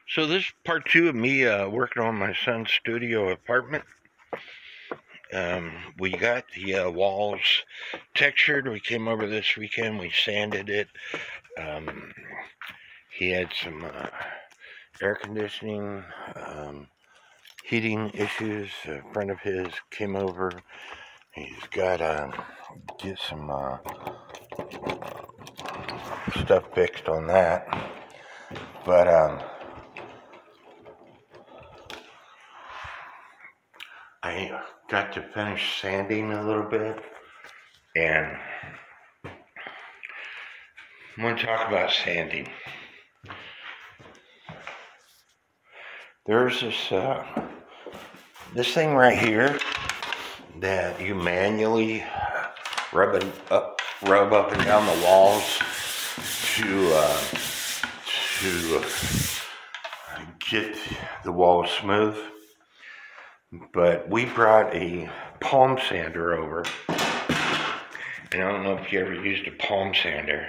So this is part two of me working on my son's studio apartment. We got the walls textured. We came over this weekend. We sanded it. Um, he had some air conditioning, heating issues. A friend of his came over. He's got to get some stuff fixed on that. But I got to finish sanding a little bit, and I want to talk about sanding. There's this thing right here that you manually rub up and down the walls to get the walls smooth. But we brought a palm sander over, and I don't know if you ever used a palm sander,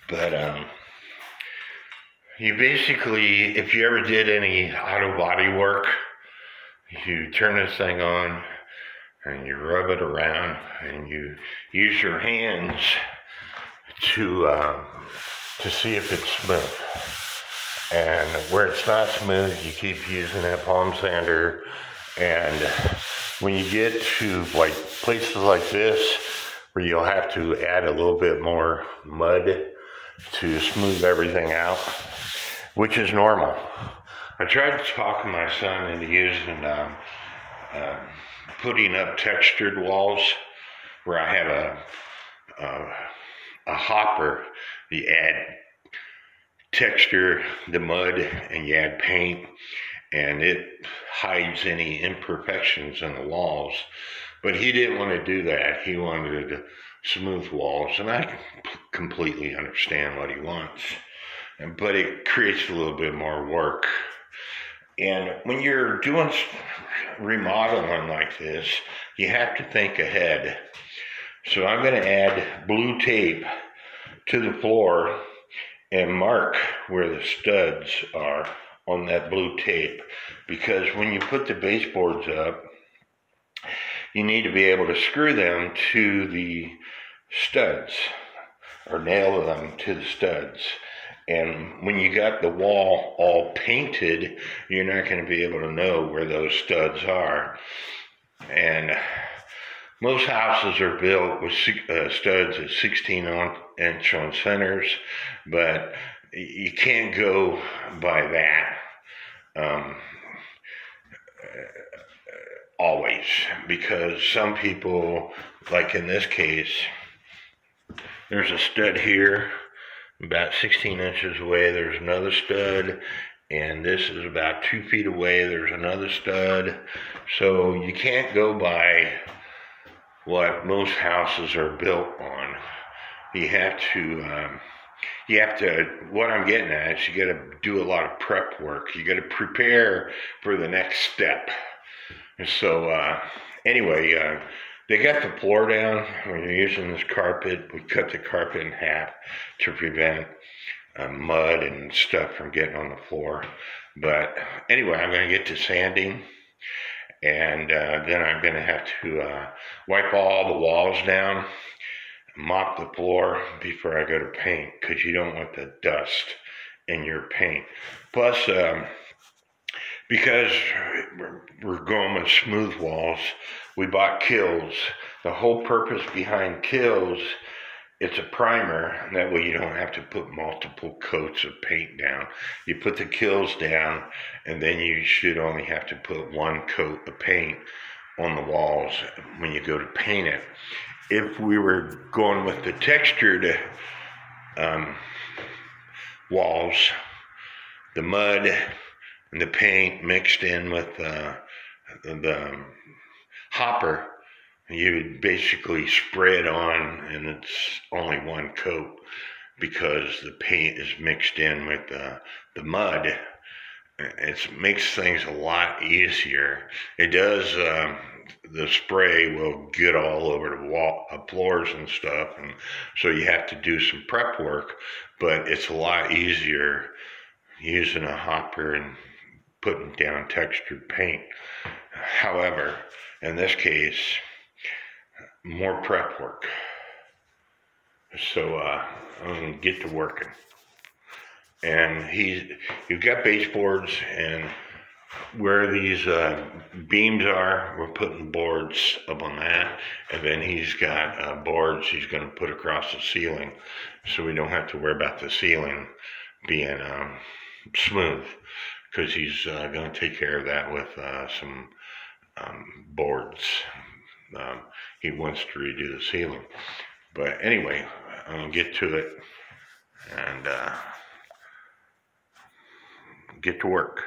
but you basically, if you ever did any auto body work, you turn this thing on and you rub it around and you use your hands to see if it's smooth. And where it's not smooth, you keep using that palm sander. And when you get to like places like this, where you'll have to add a little bit more mud to smooth everything out, which is normal. I tried to talk my son into using putting up textured walls, where I have a hopper. You add texture, the mud, and you add paint, and it hides any imperfections in the walls. But he didn't want to do that. He wanted smooth walls, and I completely understand what he wants. But it creates a little bit more work. And when you're doing remodeling like this, you have to think ahead. So I'm going to add blue tape to the floor and mark where the studs are on that blue tape, because when you put the baseboards up, you need to be able to screw them to the studs or nail them to the studs. And when you got the wall all painted, you're not going to be able to know where those studs are. And most houses are built with studs at 16-inch on centers, but you can't go by that always, because some people, like in this case, there's a stud here about 16 inches away, there's another stud, and this is about 2 feet away, there's another stud. So you can't go by what most houses are built on. You have to, what I'm getting at is you got to do a lot of prep work. You got to prepare for the next step. And so anyway, they got the floor down. When you're using this carpet, we cut the carpet in half to prevent mud and stuff from getting on the floor. But anyway, I'm going to get to sanding, and then I'm going to have to wipe all the walls down, mop the floor before I go to paint, because you don't want the dust in your paint. Plus, because we're going with smooth walls, we bought Kills. The whole purpose behind Kills, it's a primer, and that way you don't have to put multiple coats of paint down. You put the Kills down, and then you should only have to put one coat of paint on the walls when you go to paint it. If we were going with the textured walls, the mud and the paint mixed in with the hopper, you would basically spray it on, and it's only one coat, because the paint is mixed in with the mud. It makes things a lot easier. It does, the spray will get all over the floors and stuff, and so you have to do some prep work, but it's a lot easier using a hopper and putting down textured paint. However, in this case, more prep work. So I'm gonna get to working. And you've got baseboards, and where these beams are, we're putting boards up on that, and then he's got boards he's going to put across the ceiling, so we don't have to worry about the ceiling being smooth, because he's going to take care of that with some boards. He wants to redo the ceiling. But anyway, I'm going to get to it and get to work.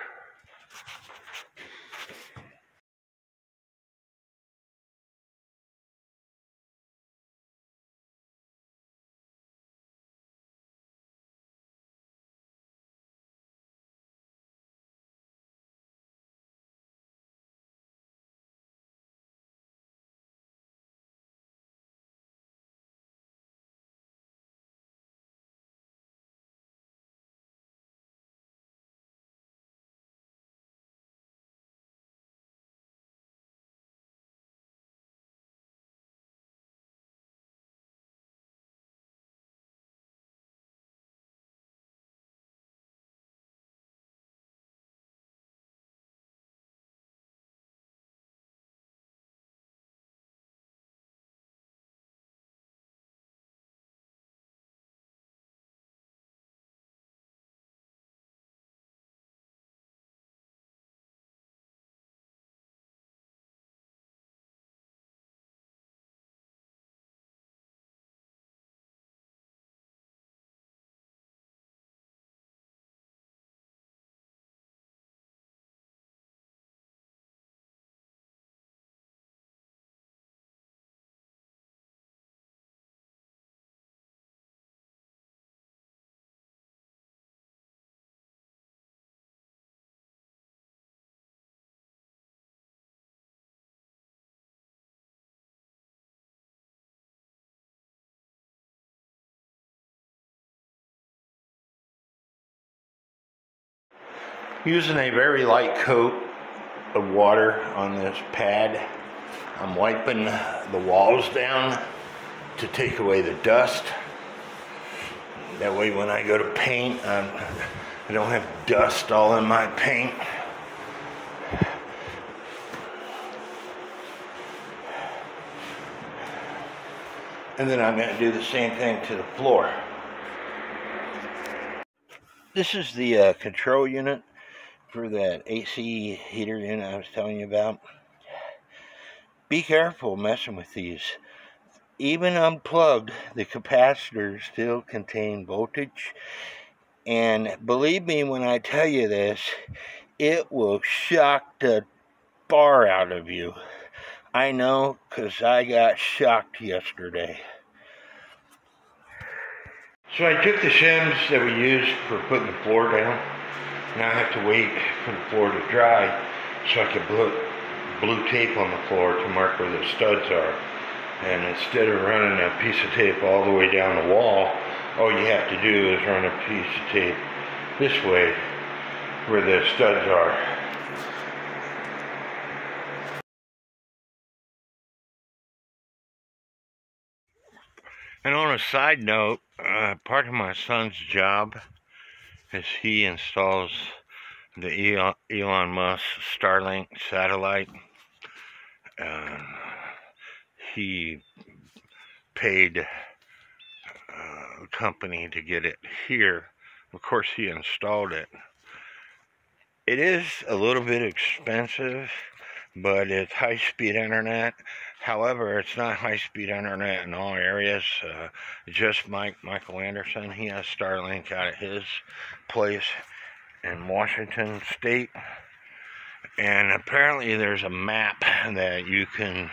Using a very light coat of water on this pad, I'm wiping the walls down to take away the dust. That way when I go to paint, I don't have dust all in my paint. And then I'm going to do the same thing to the floor. This is the control unit for that AC heater unit I was telling you about. Be careful messing with these. Even unplugged, the capacitors still contain voltage. And believe me when I tell you this, it will shock the bar out of you. I know, because I got shocked yesterday. So I took the shims that we used for putting the floor down. Now I have to wait for the floor to dry so I can put blue tape on the floor to mark where the studs are. And instead of running a piece of tape all the way down the wall, all you have to do is run a piece of tape this way where the studs are. And on a side note, part of my son's job is he installs the Elon Musk Starlink satellite. He paid a company to get it here. Of course, he installed it. It is a little bit expensive, but it's high-speed internet. However, it's not high-speed internet in all areas. Just Michael Anderson, he has Starlink out at his place in Washington State. And apparently there's a map that you can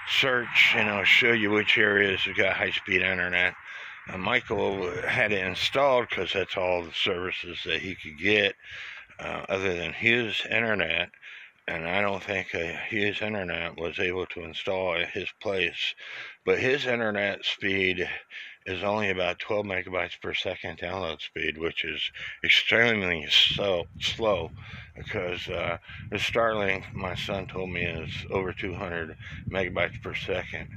search, and it'll show you which areas have got high-speed internet. Michael had it installed because that's all the services that he could get other than his internet. And I don't think his internet was able to install at his place. But his internet speed is only about 12 megabytes per second download speed, which is extremely slow because the Starlink, my son told me, is over 200 megabytes per second.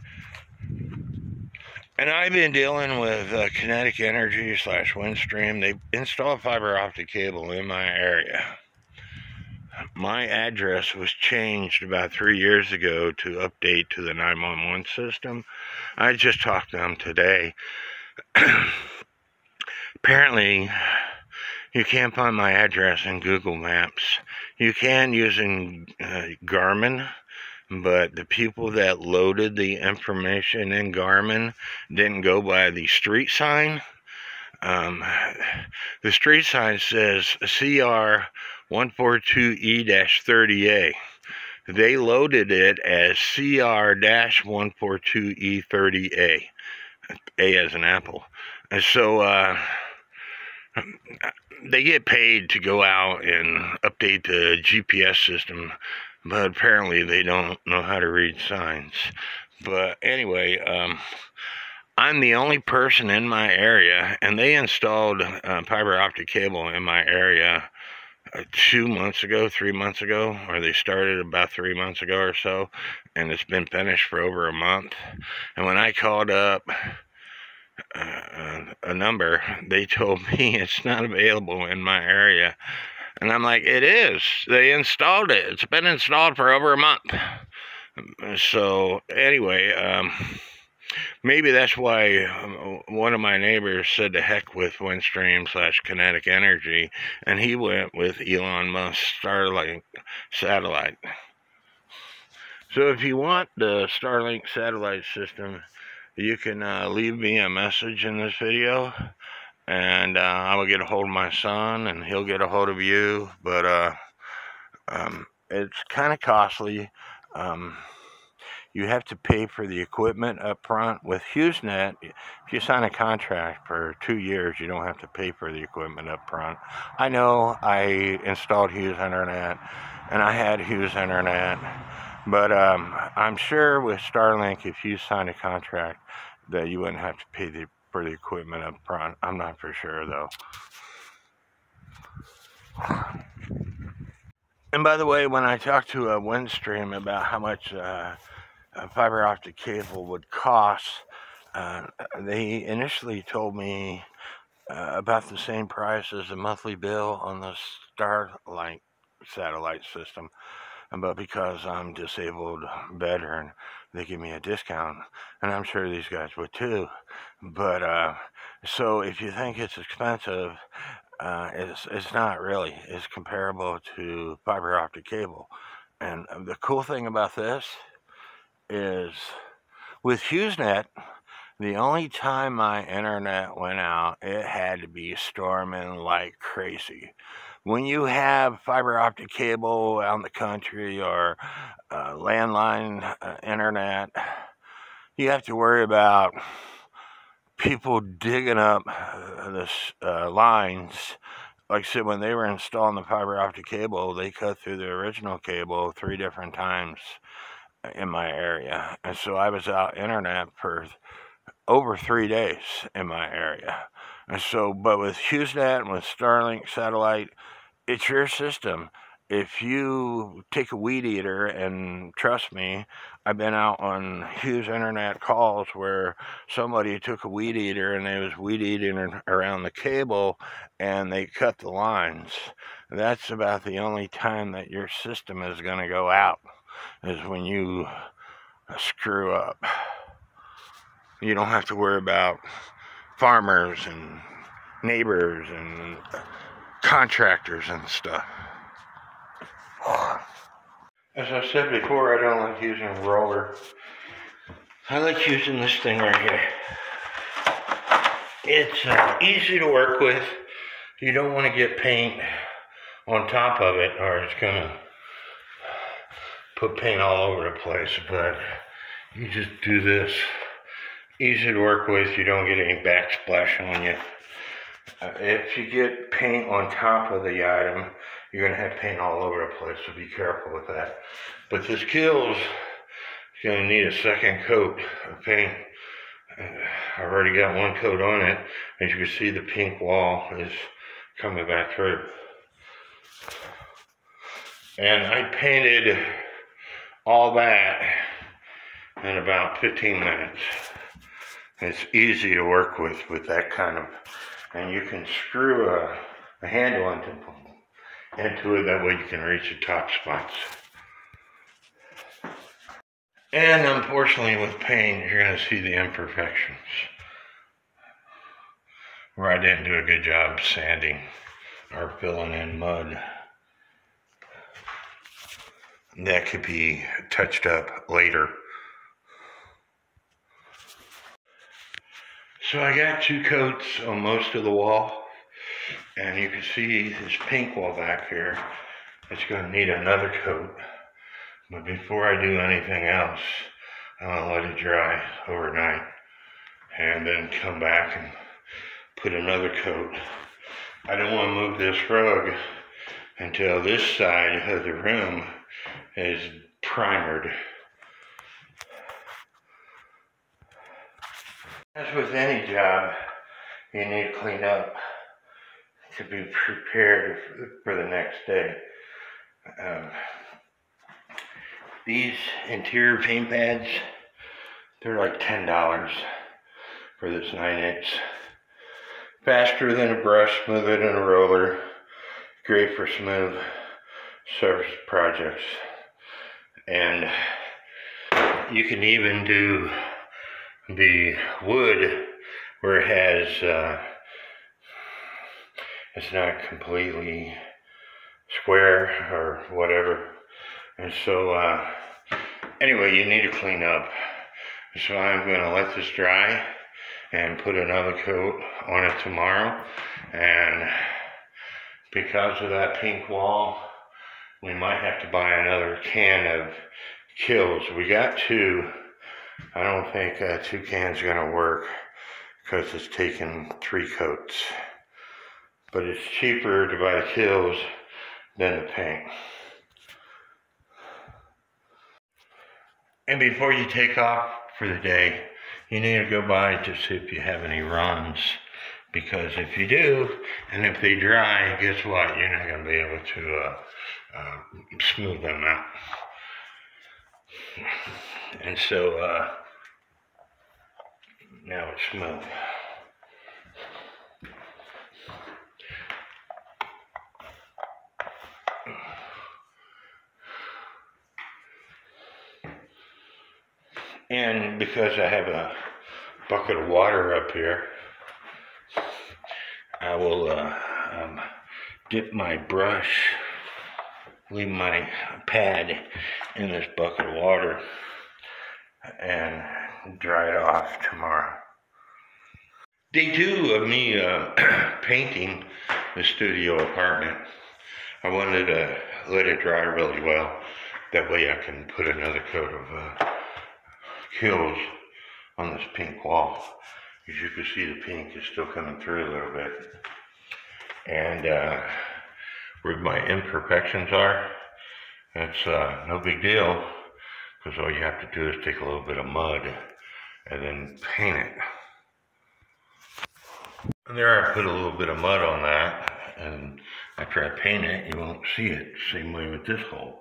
And I've been dealing with Kinetic Energy / Windstream. They installed fiber optic cable in my area. My address was changed about 3 years ago to update to the 911 system. I just talked to them today. Apparently, you can't find my address in Google Maps. You can using Garmin, but the people that loaded the information in Garmin didn't go by the street sign. The street sign says CR 142E-30A. They loaded it as CR-142E30A. A as an apple. And so they get paid to go out and update the GPS system, but apparently they don't know how to read signs. But anyway, I'm the only person in my area, and they installed fiber optic cable in my area 2 months ago, 3 months ago, or they started about 3 months ago or so, and it's been finished for over a month. And when I called up a number, they told me it's not available in my area. And I'm like, it is. They installed it. It's been installed for over a month. So anyway, maybe that's why one of my neighbors said to heck with Windstream / Kinetic Energy, and he went with Elon Musk's Starlink satellite. So if you want the Starlink satellite system, you can leave me a message in this video, and I will get a hold of my son, and he'll get a hold of you. But it's kind of costly. You have to pay for the equipment up front. With HughesNet, if you sign a contract for 2 years, you don't have to pay for the equipment up front. I know I installed Hughes Internet, and I had Hughes Internet, but I'm sure with Starlink, if you sign a contract, that you wouldn't have to pay for the equipment up front. I'm not for sure, though. And by the way, when I talked to Windstream about how much fiber optic cable would cost, they initially told me about the same price as a monthly bill on the Starlink satellite system. But because I'm disabled veteran, they give me a discount, and I'm sure these guys would too. But so if you think it's expensive, it's not really. It's comparable to fiber optic cable. And the cool thing about this is with HughesNet, the only time my internet went out, it had to be storming like crazy. When you have fiber optic cable out in the country or landline internet, you have to worry about people digging up the lines. Like I said, when they were installing the fiber optic cable, they cut through the original cable 3 different times in my area. And so I was out internet for over 3 days in my area. And so, but with HughesNet and with Starlink satellite, it's your system. If you take a weed eater, and trust me, I've been out on Hughes Internet calls where somebody took a weed eater and they was weed eating around the cable and they cut the lines. That's about the only time that your system is going to go out, is when you screw up. You don't have to worry about farmers and neighbors and contractors and stuff. As I said before, I don't like using a roller. I like using this thing right here. It's easy to work with. You don't want to get paint on top of it, or it's going to put paint all over the place. But you just do this. Easy to work with. You don't get any backsplash on you. If you get paint on top of the item, you're going to have paint all over the place, so be careful with that. But this kills, you're going to need a second coat of paint. I've already got one coat on it. As you can see, the pink wall is coming back through. And I painted all that in about 15 minutes. It's easy to work with that kind of, and you can screw a handle into it, that way you can reach the top spots. And unfortunately with paint, you're going to see the imperfections, where I didn't do a good job sanding or filling in mud. That could be touched up later. So I got 2 coats on most of the wall, and you can see this pink wall back here. It's going to need another coat. But before I do anything else, I'm going to let it dry overnight and then come back and put another coat. I don't want to move this rug until this side of the room is primered. As with any job, you need to clean up to be prepared for the next day. These interior paint pads, they're like $10 for this 9-inch. Faster than a brush, smoother than a roller. Great for smooth surface projects. And you can even do the wood where it has, it's not completely square or whatever. And so, anyway, you need to clean up. So I'm going to let this dry and put another coat on it tomorrow. And because of that pink wall, we might have to buy another can of Kills. We got 2. I don't think 2 cans are going to work because it's taken 3 coats. But it's cheaper to buy the Kills than the paint. And before you take off for the day, you need to go by to see if you have any runs. Because if you do, and if they dry, guess what? You're not going to be able to smooth them out. And so, now it's smooth. And because I have a bucket of water up here, I will dip my brush, leave my pad in this bucket of water, and dry it off tomorrow. Day 2 of me painting the studio apartment. I wanted to let it dry really well. That way I can put another coat of Kills on this pink wall. As you can see, the pink is still coming through a little bit. And where my imperfections are, it's no big deal, because all you have to do is take a little bit of mud and then paint it. And there I put a little bit of mud on that, and after I paint it, you won't see it. Same way with this hole.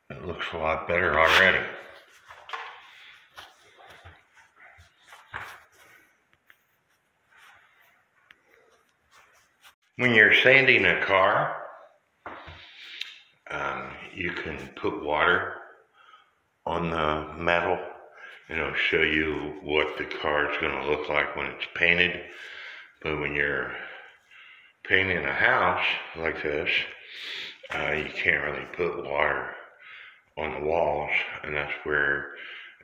It looks a lot better already. When you're sanding a car, you can put water on the metal, and it'll show you what the car is going to look like when it's painted. But when you're painting a house like this, you can't really put water on the walls, and that's where,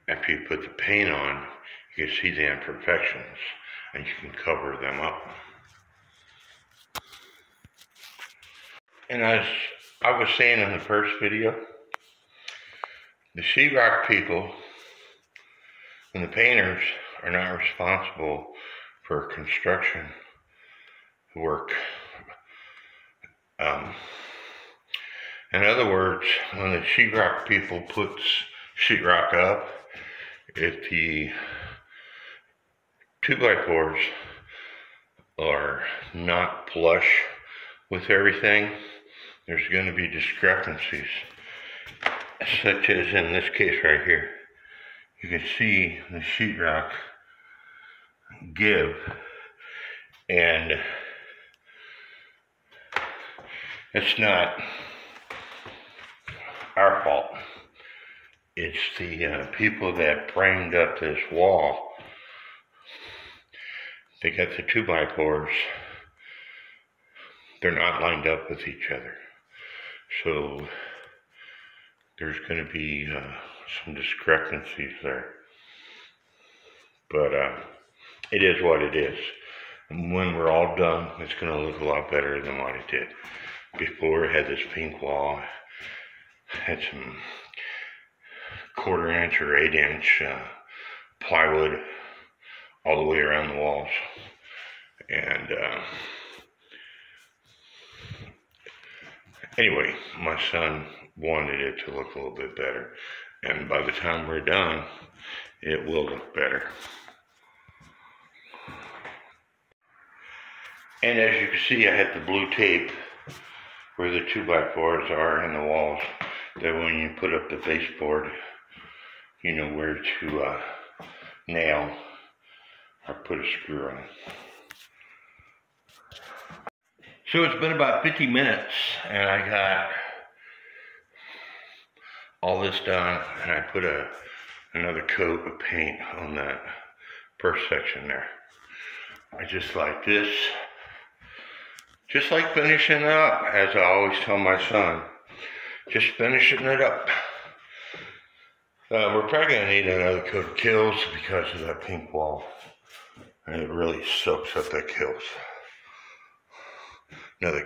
after you put the paint on, you can see the imperfections and you can cover them up. And as I was saying in the first video, the sheetrock people and the painters are not responsible for construction work. In other words, when the sheetrock people puts sheetrock up, if the 2x4s are not flush with everything, there's going to be discrepancies, such as in this case right here. You can see the sheetrock give, and it's not our fault. It's the people that framed up this wall. They got the 2x4s. They're not lined up with each other. So there's going to be some discrepancies there. But it is what it is. And when we're all done, it's going to look a lot better than what it did. Before, it had this pink wall. Had some 1/4 inch or 8 inch plywood all the way around the walls. And anyway, my son wanted it to look a little bit better. And by the time we're done, it will look better. And as you can see, I had the blue tape where the 2x4s are in the walls, that when you put up the baseboard, you know where to nail or put a screw on. So it's been about 50 minutes and I got all this done, and I put another coat of paint on that first section there. I just like this. Just like finishing it up, as I always tell my son, just finishing it up. We're probably going to need another coat of Kills because of that pink wall. And it really soaks up that Kills. Another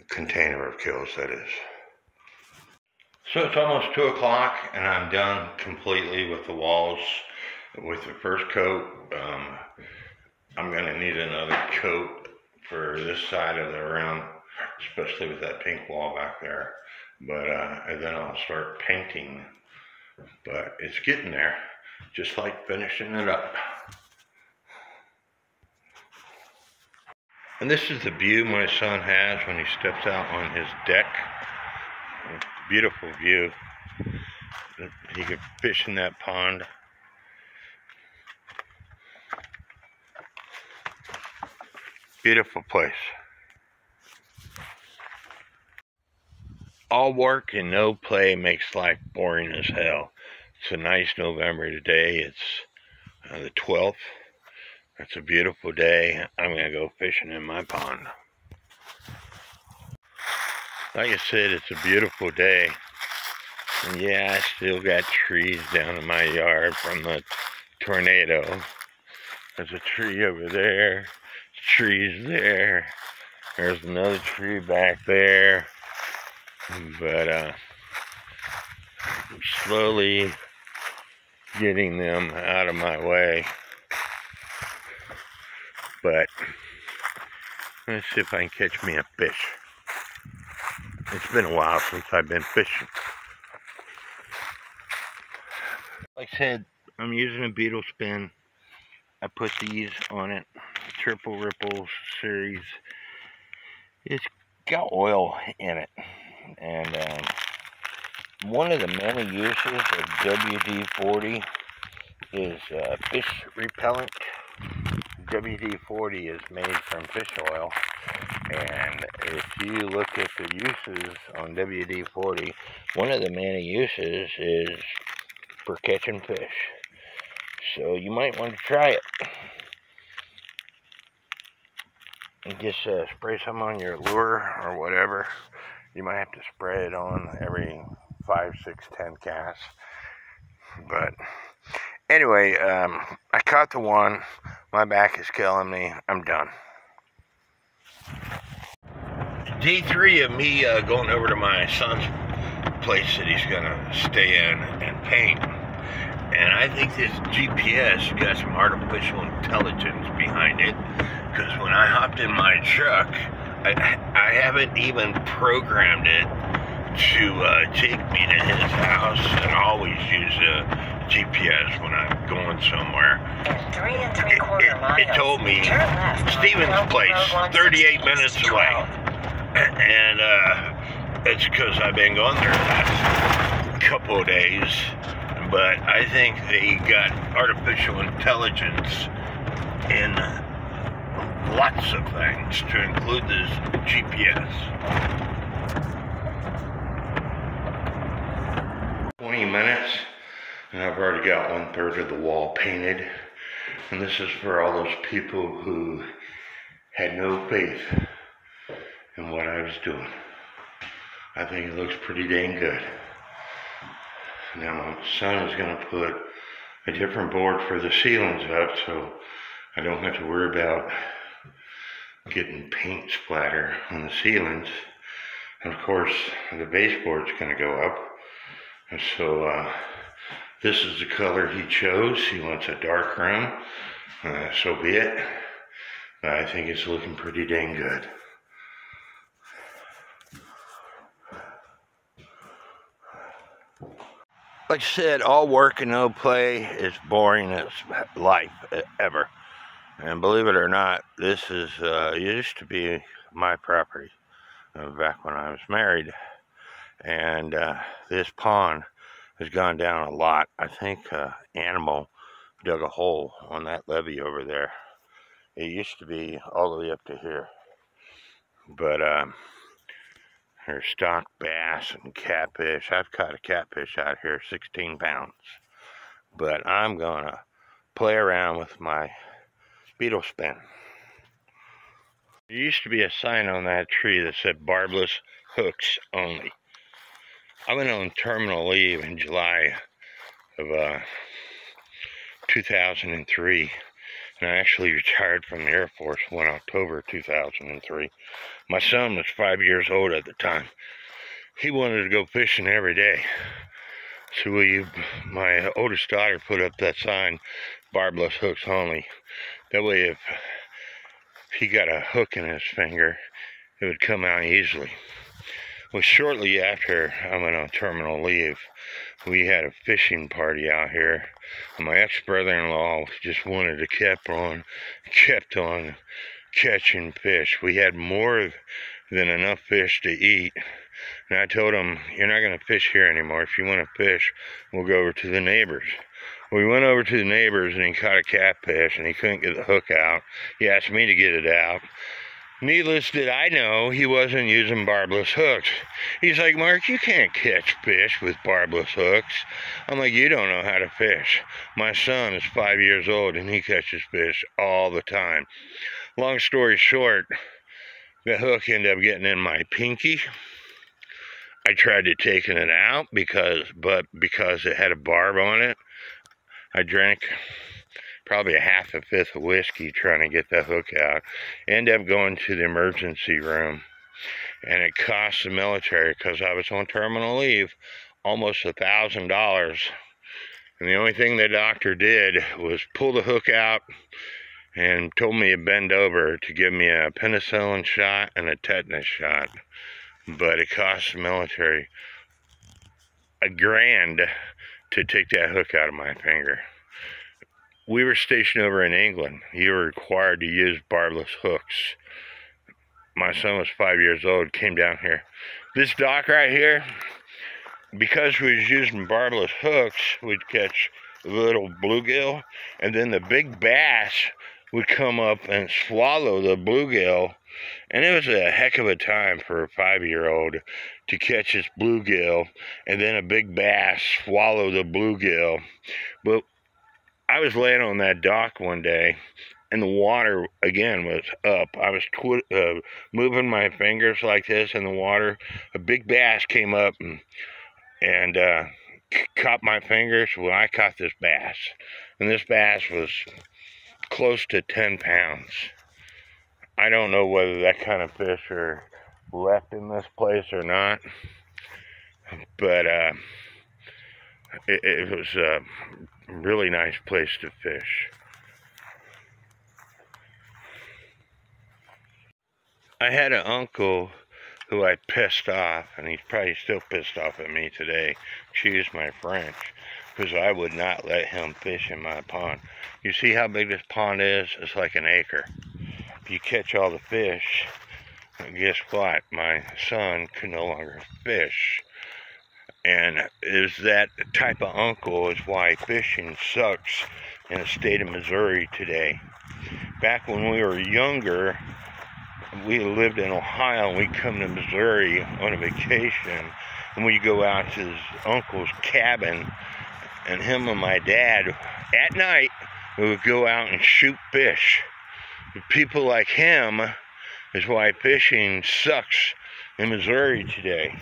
container of Kills, that is. So it's almost 2 o'clock and I'm done completely with the walls with the first coat. I'm going to need another coat for this side of the room, especially with that pink wall back there. But and then I'll start painting. But it's getting there, just like finishing it up. And this is the view my son has when he steps out on his deck. It's a beautiful view. He could fish in that pond. Beautiful place. All work and no play makes life boring as hell. It's a nice November today. It's the 12th. It's a beautiful day. I'm going to go fishing in my pond. Like I said, it's a beautiful day. And yeah, I still got trees down in my yard from the tornado. There's a tree over there. Trees there. There's another tree back there. But I'm slowly getting them out of my way. But let's see if I can catch me a fish. It's been a while since I've been fishing. Like I said, I'm using a beetle spin. I put these on it. Triple Ripple series. It's got oil in it. And one of the many uses of WD-40 is fish repellent. WD-40 is made from fish oil, and if you look at the uses on WD-40, one of the many uses is for catching fish. So you might want to try it. And just spray some on your lure or whatever. You might have to spray it on every 5, 6, 10 casts. But anyway, I caught the one. My back is killing me. I'm done. Day 3 of me going over to my son's place that he's going to stay in and paint. And I think this GPS got some artificial intelligence behind it, because when I hopped in my truck, I haven't even programmed it to take me to his house, and I always use a GPS when I'm going somewhere. In 3 3/4 miles, it told me turn left Stevens Place, 38 minutes away. And it's because I've been going there the last couple of days. But I think they got artificial intelligence in lots of things, to include this GPS. 20 minutes, and I've already got 1/3 of the wall painted. And this is for all those people who had no faith in what I was doing. I think it looks pretty dang good. Now my son is going to put a different board for the ceilings up, so I don't have to worry about getting paint splatter on the ceilings. And of course, the baseboard's going to go up. And so this is the color he chose. He wants a dark room. So be it. But I think it's looking pretty dang good. Like I said, all work and no play is boring as life ever. And believe it or not, this is used to be my property back when I was married. And this pond has gone down a lot. I think animal dug a hole on that levee over there. It used to be all the way up to here. But there's stock bass and catfish. I've caught a catfish out here, 16 pounds. But I'm gonna play around with my beetle spin. There used to be a sign on that tree that said barbless hooks only. I went on terminal leave in July of 2003. And I actually retired from the Air Force in October 2003. My son was 5 years old at the time. He wanted to go fishing every day. So my oldest daughter put up that sign, barbless hooks only. That way if he got a hook in his finger, it would come out easily. Well, shortly after I went on terminal leave, we had a fishing party out here. And my ex-brother-in-law just wanted to kept on catching fish. We had more than enough fish to eat. And I told him, you're not going to fish here anymore. If you want to fish, we'll go over to the neighbors. We went over to the neighbors and he caught a catfish and he couldn't get the hook out. He asked me to get it out. Needless did I know, he wasn't using barbless hooks. He's like, Mark, you can't catch fish with barbless hooks. I'm like, you don't know how to fish. My son is 5 years old and he catches fish all the time. Long story short, the hook ended up getting in my pinky. I tried to taking it out because it had a barb on it. I drank probably a half a fifth of whiskey trying to get that hook out. Ended up going to the emergency room, and it cost the military, because I was on terminal leave, almost $1,000. And the only thing the doctor did was pull the hook out and told me to bend over to give me a penicillin shot and a tetanus shot. But it cost the military $1,000 to take that hook out of my finger. We were stationed over in England. You were required to use barbless hooks. My son was 5 years old, came down here. This dock right here, because we was using barbless hooks, we'd catch little bluegill, and then the big bass would come up and swallow the bluegill. And it was a heck of a time for a 5-year-old to catch this bluegill, and then a big bass swallow the bluegill. But I was laying on that dock one day, and the water, again, was up. I was moving my fingers like this in the water. A big bass came up and caught my fingers. Well, I caught this bass, and this bass was close to 10 pounds. I don't know whether that kind of fish are left in this place or not, but it was a really nice place to fish. I had an uncle who I pissed off, and he's probably still pissed off at me today, excuse my French, because I would not let him fish in my pond. You see how big this pond is? It's like an acre. If you catch all the fish, guess what? My son can no longer fish. And is that type of uncle is why fishing sucks in the state of Missouri today. Back when we were younger, we lived in Ohio, and we'd come to Missouri on a vacation, and we'd go out to his uncle's cabin, and him and my dad, at night, we would go out and shoot fish. People like him is why fishing sucks in Missouri today.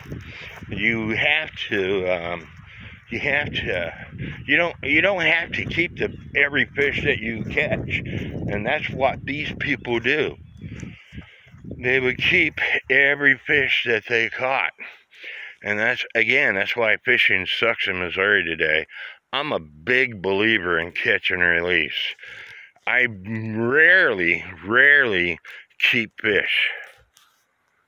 You don't have to keep every fish that you catch, and that's what these people do. They would keep every fish that they caught. And that's why fishing sucks in Missouri today. I'm a big believer in catch and release. I rarely keep fish.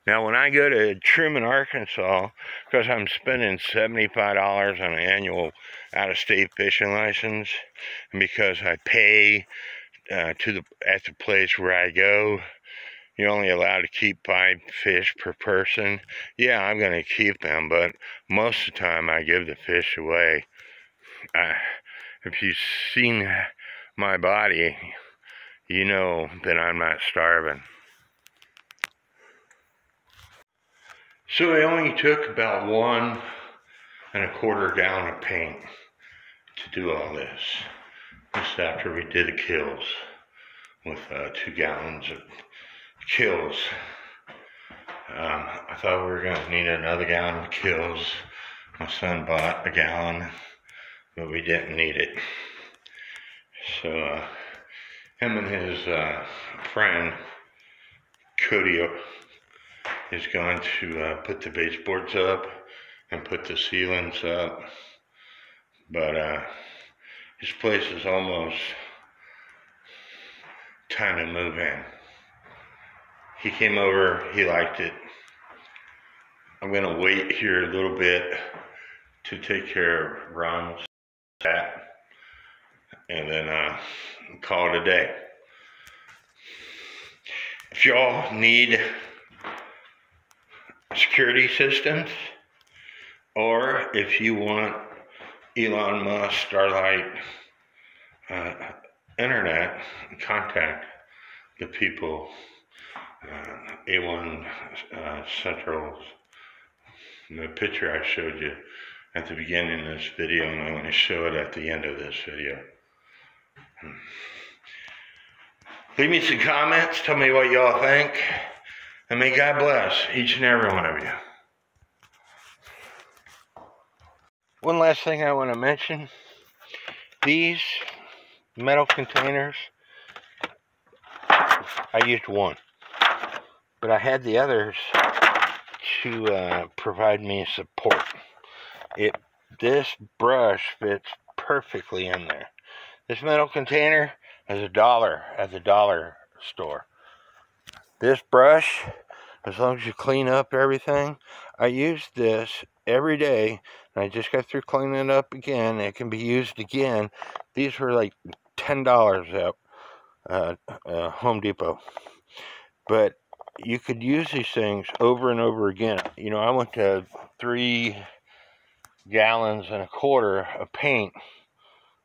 Now, when I go to Truman, Arkansas, because I'm spending $75 on an annual out-of-state fishing license, and because I pay at the place where I go, you're only allowed to keep 5 fish per person. Yeah, I'm going to keep them, but most of the time I give the fish away. If you've seen my body, you know that I'm not starving. So it only took about 1 1/4 gallon of paint to do all this. Just after we did the kills with 2 gallons of kills. I thought we were going to need another gallon of kills. My son bought a gallon, but we didn't need it. So him and his friend Cody is going to put the baseboards up and put the ceilings up, but his place is almost time to move in. He came over, he liked it. I'm gonna wait here a little bit to take care of Ron's cat, and then call it a day. If y'all need security systems, or if you want Elon Musk Starlight internet, contact the people. A-1 Central, the picture I showed you at the beginning of this video, and I'm going to show it at the end of this video. Leave me some comments, tell me what y'all think, and may God bless each and every one of you. One last thing I want to mention, these metal containers, I used one, but I had the others to provide me support. This brush fits perfectly in there. This metal container is $1 at the dollar store. This brush, as long as you clean up everything, I use this every day, and I just got through cleaning it up again. It can be used again. These were like $10 at Home Depot. But you could use these things over and over again. You know, I went to 3 gallons and a quarter of paint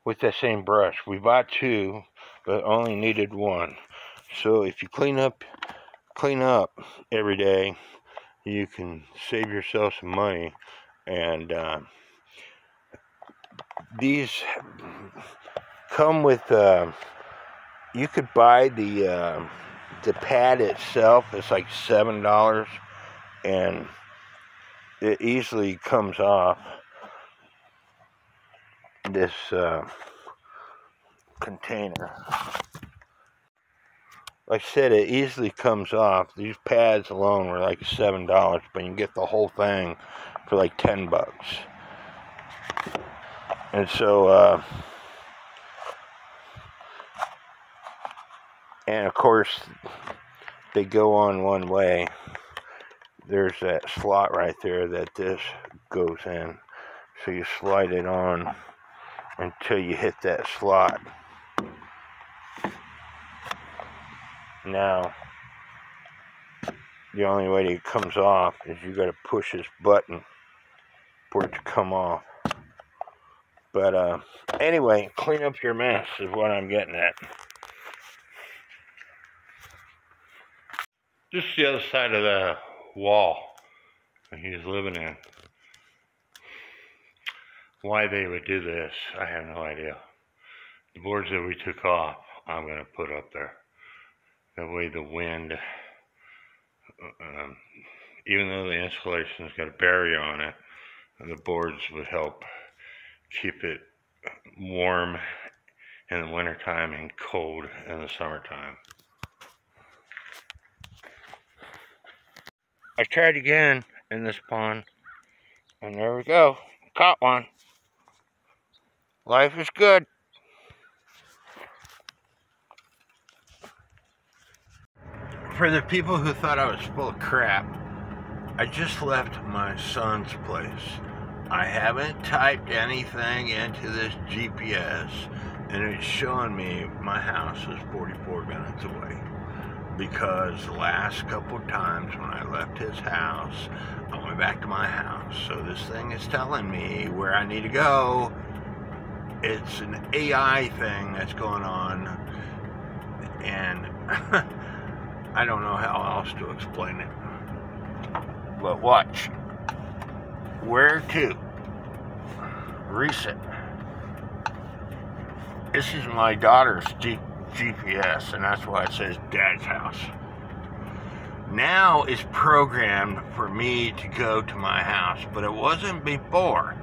with that same brush. We bought 2, but only needed 1. So if you clean up every day, you can save yourself some money. And these come with, you could buy the pad itself. It's like $7, and it easily comes off this container. Like I said, it easily comes off. These pads alone were like $7, but you can get the whole thing for like $10. And so, and of course, they go on one way. There's that slot right there that this goes in. So you slide it on until you hit that slot. Now, the only way it comes off is you got to push this button for it to come off. But anyway, clean up your mess is what I'm getting at. This is the other side of the wall that he was living in. Why they would do this, I have no idea. The boards that we took off, I'm going to put up there. That way the wind, even though the insulation's got a barrier on it, the boards would help keep it warm in the wintertime and cold in the summertime. I tried again in this pond, and there we go. Caught one. Life is good. For the people who thought I was full of crap, I just left my son's place. I haven't typed anything into this GPS, and it's showing me my house is 44 minutes away. Because the last couple times when I left his house, I went back to my house. So this thing is telling me where I need to go. It's an AI thing that's going on, and I don't know how else to explain it. But watch. Where to? Reset. This is my daughter's GPS, and that's why it says Dad's house. Now it's programmed for me to go to my house, but it wasn't before.